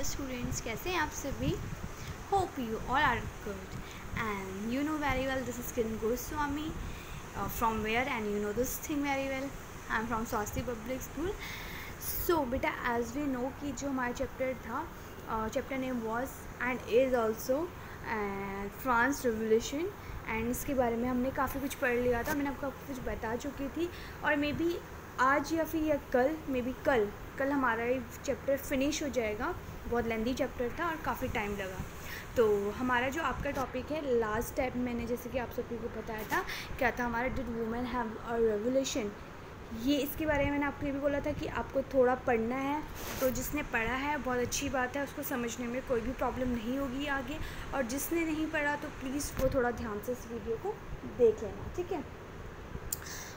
Students, कैसे हैं आप सभी। Hope you all are good and you know very well this is Kiran Goswami from where and you know this thing very well. I am from Swasthya public school. So बेटा, as we know कि जो हमारा chapter था, chapter name was and is also France revolution, and इसके बारे में हमने काफ़ी कुछ पढ़ लिया था। मैंने आपको कुछ बता चुकी थी, और मे बी आज या फिर कल, मे बी कल हमारा ये चैप्टर फिनिश हो जाएगा। बहुत लेंदी चैप्टर था और काफ़ी टाइम लगा। तो हमारा जो आपका टॉपिक है, लास्ट टाइम मैंने जैसे कि आप सभी को बताया था, क्या था हमारा, did women have a revolution. ये इसके बारे में मैंने आपको ये भी बोला था कि आपको थोड़ा पढ़ना है। तो जिसने पढ़ा है बहुत अच्छी बात है, उसको समझने में कोई भी प्रॉब्लम नहीं होगी आगे। और जिसने नहीं पढ़ा तो प्लीज़ वो थोड़ा ध्यान से इस वीडियो को देख लेना, ठीक है।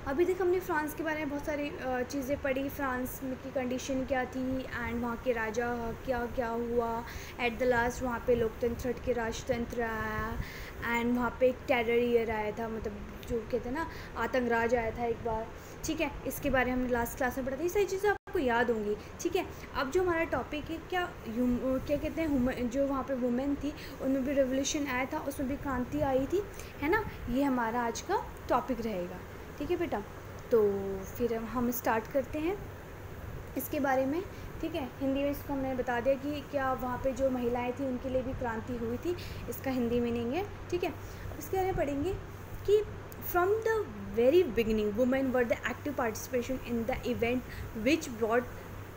अभी तक हमने फ्रांस के बारे में बहुत सारी चीज़ें पढ़ी। फ्रांस की कंडीशन क्या थी एंड वहाँ के राजा क्या क्या हुआ। एट द लास्ट वहाँ पे लोकतंत्र हट के राजतंत्र आया, एंड वहाँ पे एक टेरर ईयर आया था, मतलब जो कहते हैं ना, आतंक राज आया था एक बार, ठीक है। इसके बारे में हमने लास्ट क्लास में पढ़ा था। ये सारी चीज़ें आपको याद होंगी, ठीक है। अब जो हमारा टॉपिक है, क्या कहते हैं, जो वहाँ पे वुमेन थी उनमें भी रेवोल्यूशन आया था, उसमें भी क्रांति आई थी, है ना। ये हमारा आज का टॉपिक रहेगा, ठीक है बेटा। तो फिर हम स्टार्ट करते हैं इसके बारे में, ठीक है। हिंदी में इसको हमने बता दिया कि क्या वहाँ पे जो महिलाएं थी उनके लिए भी क्रांति हुई थी, इसका हिंदी मीनिंग है, ठीक है। अब इसके बारे में पढ़ेंगे कि from the very beginning women were the active participation in the event which brought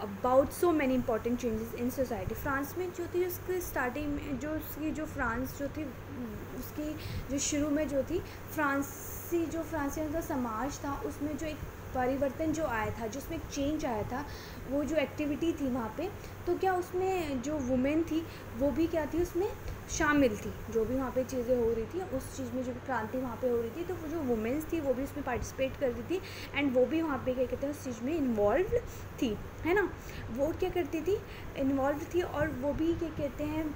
about so many important changes in society. France में जो थी, उसकी स्टार्टिंग में जो फ्रांस जो थी, उसकी जो शुरू में जो थी फ्रांसीसियों का समाज था, उसमें जो एक परिवर्तन जो आया था, जिसमें एक चेंज आया था, वो जो एक्टिविटी थी वहाँ पे, तो क्या उसमें जो वुमेन थी वो भी क्या थी, उसमें शामिल थी। जो भी वहाँ पे चीज़ें हो रही थी, उस चीज़ में जो भी क्रांति वहाँ पे हो रही थी, तो वो जो वुमेन्स थी वो भी उसमें पार्टिसिपेट कर रही थी, एंड वो भी वहाँ पे क्या कहते हैं, उस चीज़ में इन्वॉल्व थी, है ना। वो क्या करती थी, इन्वॉल्व थी, और वो भी क्या कहते हैं,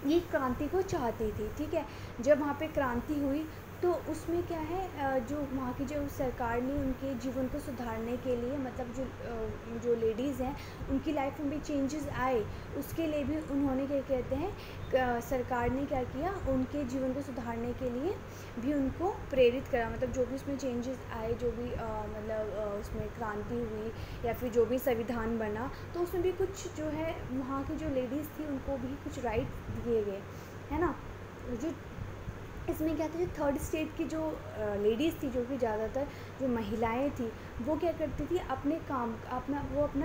ये क्रांति को चाहती थी, ठीक है। जब वहाँ पे क्रांति हुई तो उसमें क्या है, जो वहाँ की जो सरकार ने उनके जीवन को सुधारने के लिए, मतलब जो लेडीज़ हैं उनकी लाइफ में भी चेंजेस आए, उसके लिए भी उन्होंने क्या कहते हैं, सरकार ने क्या किया, उनके जीवन को सुधारने के लिए भी उनको प्रेरित करा। मतलब जो भी उसमें चेंजेस आए, जो भी उसमें क्रांति हुई या फिर जो भी संविधान बना, तो उसमें भी कुछ जो है, वहाँ की जो लेडीज़ थी उनको भी कुछ राइट दिए गए, है ना। जो इसमें क्या था, जो थर्ड स्टेट की जो लेडीज़ थी, जो कि ज़्यादातर जो महिलाएं थी, वो क्या करती थी, अपना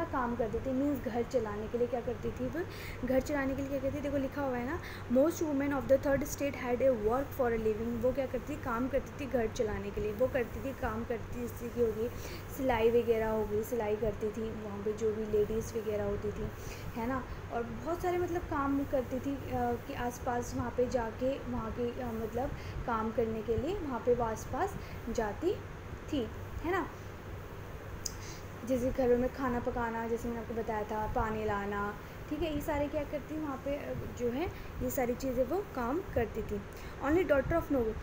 काम करती थी। मीन्स घर चलाने के लिए क्या करती थी, वो घर चलाने के लिए क्या करती थी, देखो लिखा हुआ है ना, most women of the third state had a work for a living. वो क्या करती थी, काम करती थी घर चलाने के लिए। वो करती थी, काम करती थी, जैसे कि होगी सिलाई वगैरह होगी, सिलाई करती थी वहाँ पे जो भी लेडीज़ वगैरह होती थी, है ना। और बहुत सारे मतलब काम करती थी कि आसपास वहाँ पे जाके वहाँ की मतलब काम करने के लिए वहाँ पे वो आसपास जाती थी, है ना। जैसे घरों में खाना पकाना, जैसे मैंने आपको बताया था, पानी लाना, ठीक है। ये सारे क्या करती वहाँ पे जो है, ये सारी चीज़ें वो काम करती थी। ओनली डॉटर ऑफ नोबल,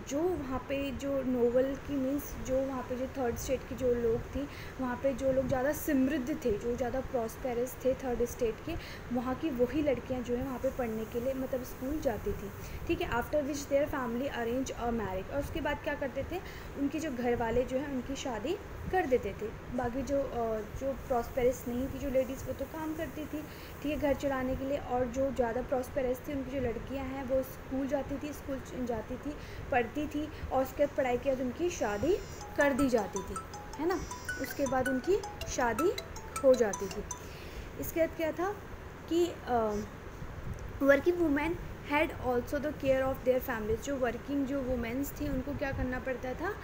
जो वहाँ पे जो नोबल की मीन्स जो वहाँ पे जो थर्ड स्टेट की जो लोग थी, वहाँ पे जो लोग ज़्यादा समृद्ध थे, जो ज़्यादा प्रॉस्पेरस थे थर्ड स्टेट के, वहाँ की वही लड़कियाँ जो है वहाँ पे पढ़ने के लिए मतलब स्कूल जाती थी, ठीक है। After which their family arrange a marriage, और उसके बाद क्या करते थे, उनके जो घर वाले जो है उनकी शादी कर देते थे। बाकी जो प्रॉस्पेरस नहीं थी जो लेडीज़, वो तो काम करती थी, ठीक है, घर चलाने के लिए। और जो ज़्यादा प्रॉस्पेरस थी, उनकी जो लड़कियां हैं वो स्कूल जाती थी, पढ़ती थी, और उसके बाद पढ़ाई के बाद उनकी शादी कर दी जाती थी, है ना। उसके बाद उनकी शादी हो जाती थी। इसके बाद क्या था कि working women had also the care of their families. जो वर्किंग जो वुमेन्स थी उनको क्या करना पड़ता था,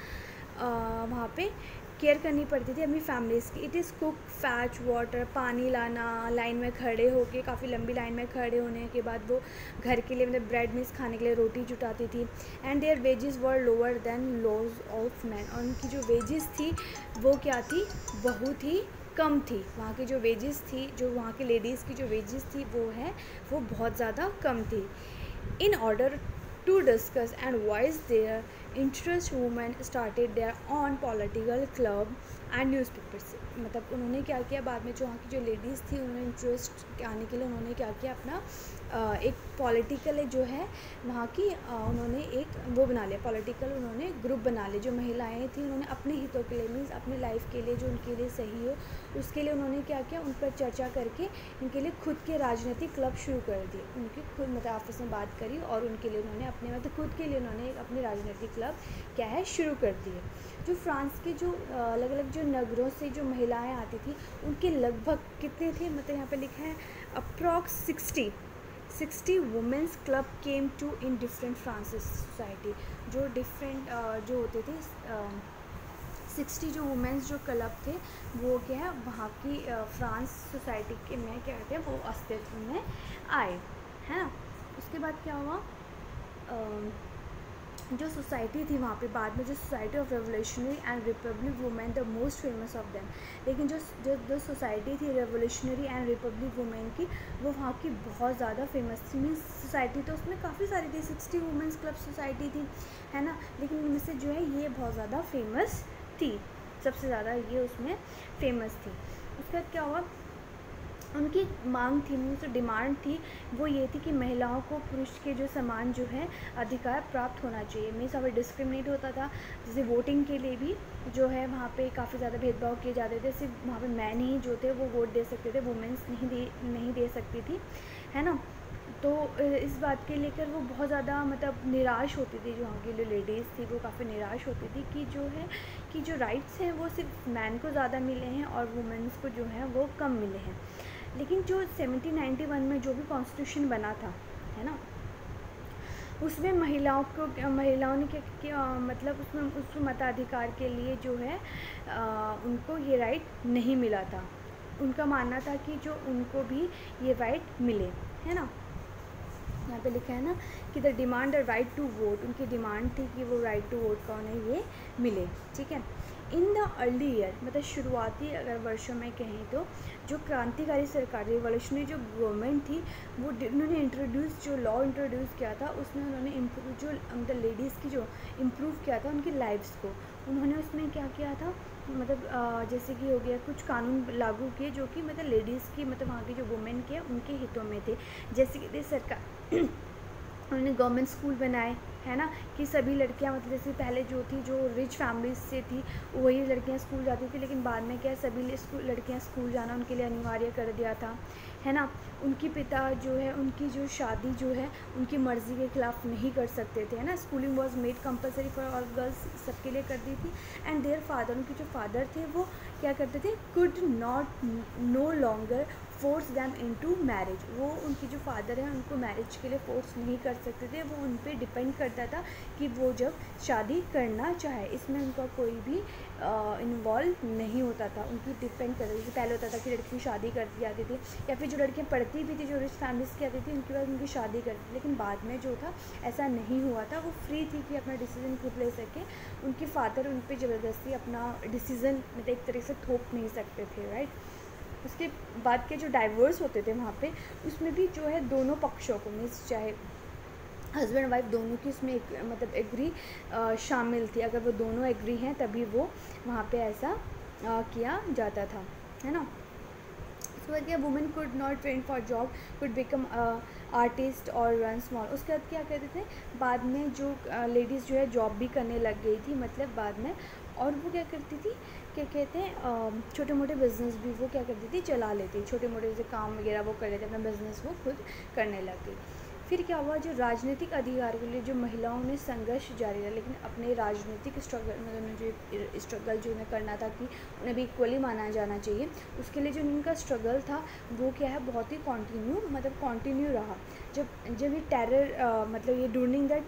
वहाँ पे केयर करनी पड़ती थी अपनी फैमिलीज़ की। It is cook, fetch water, पानी लाना, लाइन में खड़े होके, काफ़ी लंबी लाइन में खड़े होने के बाद वो घर के लिए मतलब ब्रेड मिक्स खाने के लिए रोटी जुटाती थी। And their wages were lower than those of men, और उनकी जो वेजेस थी वो क्या थी, बहुत ही कम थी। वहाँ की जो वेजेस थी, जो वहाँ की लेडीज़ की जो वेजेस थी वो बहुत ज़्यादा कम थी। In order to discuss and voice their interest women started their own political club and newspapers. मतलब उन्होंने क्या किया, बाद में जो वहाँ की जो लेडीज़ थी उन्होंने इंटरेस्ट आने के लिए उन्होंने क्या किया, अपना एक पॉलिटिकल जो है वहाँ की उन्होंने एक वो बना लिया, पॉलिटिकल उन्होंने ग्रुप बना लिया। जो महिलाएं थी उन्होंने अपने हितों के लिए, मीन्स अपने लाइफ के लिए, जो उनके लिए सही हो उसके लिए उन्होंने क्या किया, उन पर चर्चा करके उनके लिए खुद के राजनीतिक क्लब शुरू कर दिए। उनकी खुद मतलब आपस में बात करी और उनके लिए उन्होंने अपने मतलब खुद के लिए उन्होंने अपने राजनीतिक क्लब क्या है शुरू कर दिए। जो फ्रांस के जो अलग अलग जो नगरों से जो महिलाएं आती थी उनके लगभग कितने थे, मतलब यहाँ पे लिखा है approx 60 women's club came to in different France's society. जो डिफरेंट जो होते थे 60 जो वुमेंस जो क्लब थे वो क्या है वहाँ की फ्रांस सोसाइटी के में क्या कहते हैं वो अस्तित्व में आए, है ना। उसके बाद क्या हुआ, जो सोसाइटी थी वहाँ पे बाद में जो society of revolutionary and Republic women the most famous of them. लेकिन जो सोसाइटी थी रेवोल्यूशनरी एंड रिपब्लिक वुमेन की वो वहाँ की बहुत ज़्यादा फेमस थी। मीन्स सोसाइटी तो उसमें काफ़ी सारी थी, 60 वुमेंस क्लब सोसाइटी थी, है ना। लेकिन उनमें से जो है ये बहुत ज़्यादा फेमस थी, सबसे ज़्यादा ये उसमें फेमस थी। उसके बाद क्या हुआ, उनकी मांग थी, मीन्स जो डिमांड थी वो ये थी कि महिलाओं को पुरुष के जो समान जो है अधिकार प्राप्त होना चाहिए। मीन्स वहाँ पर डिस्क्रिमिनेट होता था, जैसे वोटिंग के लिए भी जो है वहाँ पे काफ़ी ज़्यादा भेदभाव किए जाते थे। सिर्फ वहाँ पे मैन ही जो थे वो वोट दे सकते थे, वुमेंस नहीं दे सकती थी, है ना। तो इस बात के लेकर वो बहुत ज़्यादा मतलब निराश होती थी। जो वहाँ की जो लेडीज़ थी वो काफ़ी निराश होती थी कि जो है कि जो राइट्स हैं वो सिर्फ मैन को ज़्यादा मिले हैं और वुमेन्स को जो है वो कम मिले हैं। लेकिन जो 1791 में जो भी कॉन्स्टिट्यूशन बना था, है ना, उसमें महिलाओं ने क्या मतलब उसमें मताधिकार के लिए जो है उनको ये राइट नहीं मिला था। उनका मानना था कि जो उनको भी ये राइट मिले, है ना। यहाँ पे लिखा है ना कि the demand the right to vote, उनकी डिमांड थी कि वो राइट टू वोट का उन्हें ये मिले, ठीक है। इन द अर्ली ईयर मतलब शुरुआती अगर वर्षों में कहें तो जो क्रांतिकारी सरकार रिवॉल्यूशनरी जो गवर्नमेंट थी वो उन्होंने जो लॉ इंट्रोड्यूस किया था उसमें उन्होंने इम्प्रूव जो मतलब लेडीज़ की जो इम्प्रूव किया था उनकी लाइफ्स को। उन्होंने उसमें क्या किया था, मतलब जैसे कि हो गया कुछ कानून लागू किए जो कि मतलब लेडीज़ की मतलब वहाँ की जो वुमेन के उनके हितों में थे। जैसे कि सरकार उन्होंने गवर्नमेंट स्कूल बनाए, है ना, कि सभी लड़कियां मतलब जैसे पहले जो थी जो रिच फैमिलीज से थी वही लड़कियां स्कूल जाती थी, लेकिन बाद में क्या सभी लड़कियां स्कूल जाना उनके लिए अनिवार्य कर दिया था, है ना। उनकी पिता जो है उनकी जो शादी जो है उनकी मर्ज़ी के ख़िलाफ़ नहीं कर सकते थे, है ना। Schooling was made compulsory for all girls, सबके लिए कर दी थी। एंड देयर फादर, उनके जो फादर थे वो क्या करते थे, could not know longer force them into marriage. वो उनकी जो फादर हैं उनको मैरिज के लिए फोर्स नहीं कर सकते थे, वो उन पर डिपेंड करता था कि वो जब शादी करना चाहे, इसमें उनका कोई भी इन्वॉल्व नहीं होता था, उनकी डिपेंड करता था। जैसे पहले होता था कि लड़की की शादी कर दी जाती थी या फिर जो लड़कियां पढ़ती भी थी जो रिच फैमिलीज़ की आती थी उनके बाद उनकी शादी कर दी, लेकिन बाद में जो था ऐसा नहीं हुआ था। वो फ्री थी कि अपना डिसीज़न खुद ले सके, उनके फादर उन पर ज़बरदस्ती अपना डिसीज़न मतलब एक तरीके से थोप नहीं सकते थे, राइट। उसके बाद के जो डाइवर्स होते थे वहाँ पे उसमें भी जो है दोनों पक्षों को मीन्स चाहे हस्बैंड वाइफ दोनों की उसमें एक मतलब एग्री शामिल थी। अगर वो दोनों एग्री हैं तभी वो वहाँ पे ऐसा किया जाता था, है ना। उसके बाद क्या, women could not train for job, could become artist और रन स्मॉल। उसके बाद क्या कहते थे, बाद में जो लेडीज़ जो है जॉब भी करने लग गई थी मतलब बाद में, और वो क्या करती थी, क्या कहते हैं छोटे मोटे बिज़नेस भी वो क्या करती थी, चला लेती, छोटे मोटे जैसे काम वगैरह वो कर लेते, अपना बिज़नेस वो खुद करने लग गई। फिर क्या हुआ, जो राजनीतिक अधिकार के लिए जो महिलाओं ने संघर्ष जारी रहा, लेकिन अपने राजनीतिक स्ट्रगल मतलब जो स्ट्रगल जो उन्हें करना था कि उन्हें भी इक्वली माना जाना चाहिए, उसके लिए जो उनका स्ट्रगल था वो क्या है बहुत ही कंटिन्यू रहा। जब ये टेरर मतलब ये during the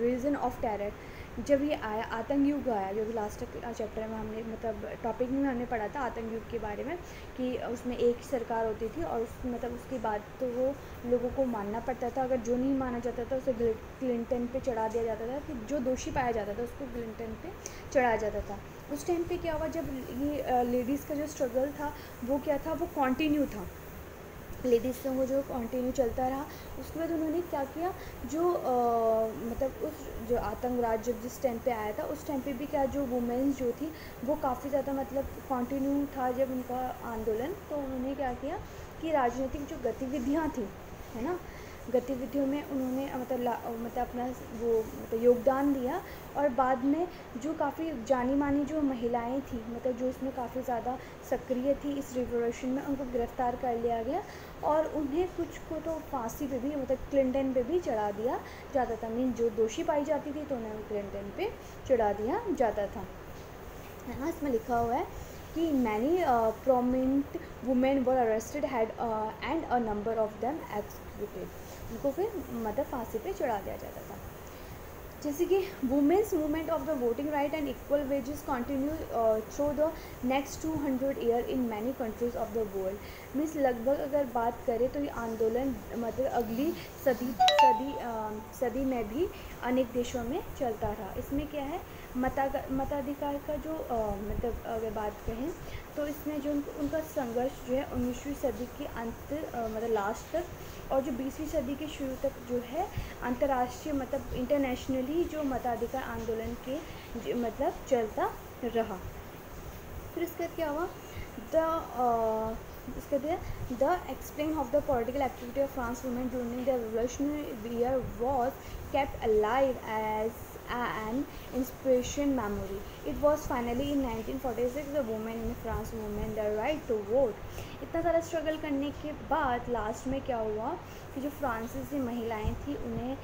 region of terror, जब ये आया आतंक युग आया, जो कि लास्ट चैप्टर में हमने मतलब टॉपिक में हमने पढ़ा था आतंक युग के बारे में, कि उसमें एक ही सरकार होती थी और मतलब उसके बाद तो वो लोगों को मानना पड़ता था, अगर जो नहीं माना जाता था उसे क्लिंटन पे चढ़ा दिया जाता था, कि जो दोषी पाया जाता था उसको क्लिंटन पे चढ़ाया जाता था। उस टाइम पे क्या हुआ, जब ये लेडीज़ का जो स्ट्रगल था वो क्या था, वो कॉन्टीन्यू था, लेडीज़ संग जो कंटिन्यू चलता रहा। उसके बाद उन्होंने क्या किया, जो मतलब उस जो आतंक राज जब जिस टाइम पे आया था उस टाइम पे भी क्या जो वुमेन्स जो थी वो काफ़ी ज़्यादा मतलब कंटिन्यू था जब उनका आंदोलन। तो उन्होंने क्या किया कि राजनीतिक जो गतिविधियाँ थी, है ना, गतिविधियों में उन्होंने मतलब अपना वो मतलब योगदान दिया। और बाद में जो काफ़ी जानी मानी जो महिलाएं थी, मतलब जो इसमें काफ़ी ज़्यादा सक्रिय थी इस रिवॉल्यूशन में, उनको गिरफ़्तार कर लिया गया और उन्हें कुछ को तो फांसी पे भी मतलब क्लिंटन पे भी चढ़ा दिया जाता था। मीन जो दोषी पाई जाती थी तो उन्हें क्लिंटन पे चढ़ा दिया जाता था, है ना। इसमें लिखा हुआ है कि many prominent women were arrested had and a number of them executed. उनको फिर मतलब फांसी पे चढ़ा दिया जाता था। जैसे कि women's movement of the voting right and equal wages continue through the next 200 year in many countries of the world. Means लगभग अगर बात करें तो ये आंदोलन मतलब अगली सदी में भी अनेक देशों में चलता रहा। इसमें क्या है, मताधिकार का जो मतलब अगर बात करें तो इसमें जो उनका संघर्ष जो है 19वीं सदी के अंत मतलब लास्ट तक और जो 20वीं सदी के शुरू तक जो है अंतर्राष्ट्रीय मतलब इंटरनेशनली जो मताधिकार आंदोलन के मतलब चलता रहा। फिर इसका क्या हुआ, the explain of the political activity of France women during the revolutionary year was kept alive as an inspiration memory. It was finally in 1946 the women in France women the right to vote. इतना सारा struggle करने के बाद last में क्या हुआ कि जो फ्रांसीसी महिलाएं थी उन्हें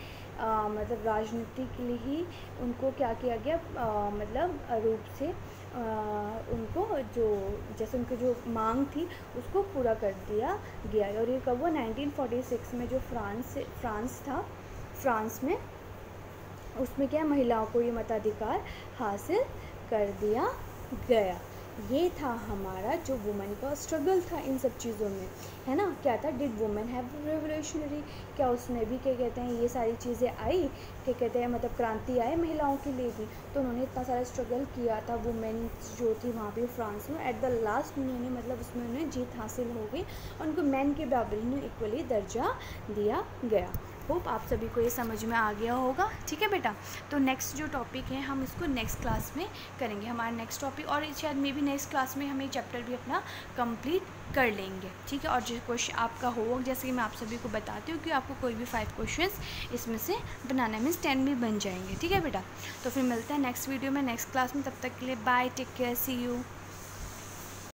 मतलब राजनीति के लिए ही उनको क्या किया गया मतलब रूप से उनको जो जैसे उनकी जो मांग थी उसको पूरा कर दिया गया। और ये कब हुआ, 1946 में जो फ्रांस था, फ्रांस में उसमें क्या महिलाओं को ये मताधिकार हासिल कर दिया गया। ये था हमारा जो वुमेन का स्ट्रगल था इन सब चीज़ों में, है ना। क्या था, डिड वुमेन हैव रेवोल्यूशनरी, क्या उसमें भी क्या कहते हैं ये सारी चीज़ें आई, क्या कहते हैं मतलब क्रांति आए महिलाओं के लिए भी। तो उन्होंने इतना सारा स्ट्रगल किया था वुमेन जो थी वहाँ पे फ्रांस में। एट द लास्ट उन्होंने मतलब उसमें उन्हें जीत हासिल हो गई और उनको मैन के बराबर ही इक्वली दर्जा दिया गया। होप आप सभी को ये समझ में आ गया होगा, ठीक है बेटा। तो नेक्स्ट जो टॉपिक है हम इसको नेक्स्ट क्लास में करेंगे, हमारा नेक्स्ट टॉपिक, और शायद मे भी नेक्स्ट क्लास में हम ये चैप्टर भी अपना कंप्लीट कर लेंगे, ठीक है। और जो क्वेश्चन आपका होमवर्क जैसे कि मैं आप सभी को बताती हूँ कि आपको कोई भी 5 क्वेश्चंस इसमें से बनाना, मीन्स 10 भी बन जाएंगे, ठीक है बेटा। तो फिर मिलते हैं नेक्स्ट वीडियो में नेक्स्ट क्लास में, तब तक के लिए bye, take care, see you.